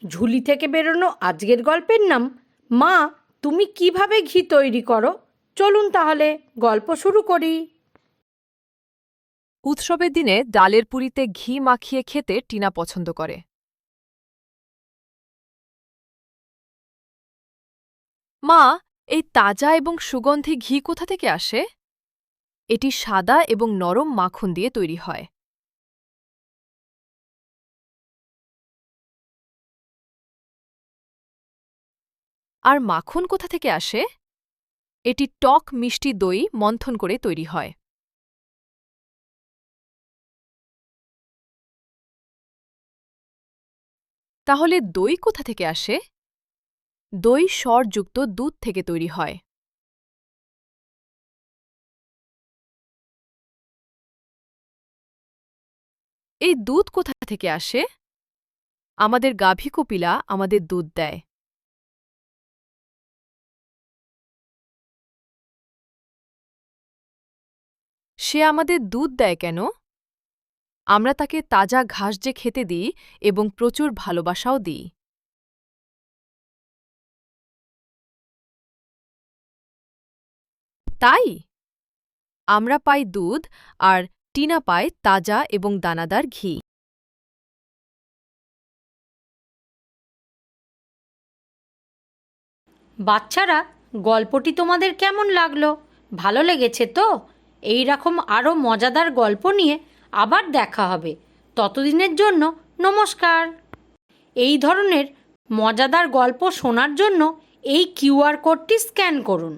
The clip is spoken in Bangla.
ঝুলি থেকে বেরোনো আজকের গল্পের নাম মা তুমি কিভাবে ঘি তৈরি করো। চলুন তাহলে গল্প শুরু করি। উৎসবের দিনে ডালের পুরিতে ঘি মাখিয়ে খেতে টিনা পছন্দ করে। মা, এই তাজা এবং সুগন্ধি ঘি কোথা থেকে আসে? এটি সাদা এবং নরম মাখন দিয়ে তৈরি হয়। আর মাখন কোথা থেকে আসে? এটি টক মিষ্টি দই মন্থন করে তৈরি হয়। তাহলে দই কোথা থেকে আসে? দই স্বরযুক্ত দুধ থেকে তৈরি হয়। এই দুধ কোথা থেকে আসে? আমাদের গাভী কপিলা আমাদের দুধ দেয়। সে আমাদের দুধ দেয় কেন? আমরা তাকে তাজা ঘাস যে খেতে দিই এবং প্রচুর ভালোবাসাও দিই। তাই আমরা পাই দুধ আর টিনা পায় তাজা এবং দানাদার ঘি। বাচ্চারা, গল্পটি তোমাদের কেমন লাগলো? ভালো লেগেছে তো? এই রকম আরও মজাদার গল্প নিয়ে আবার দেখা হবে। ততদিনের জন্য নমস্কার। এই ধরনের মজাদার গল্প শোনার জন্য এই কিউআর কোডটি স্ক্যান করুন।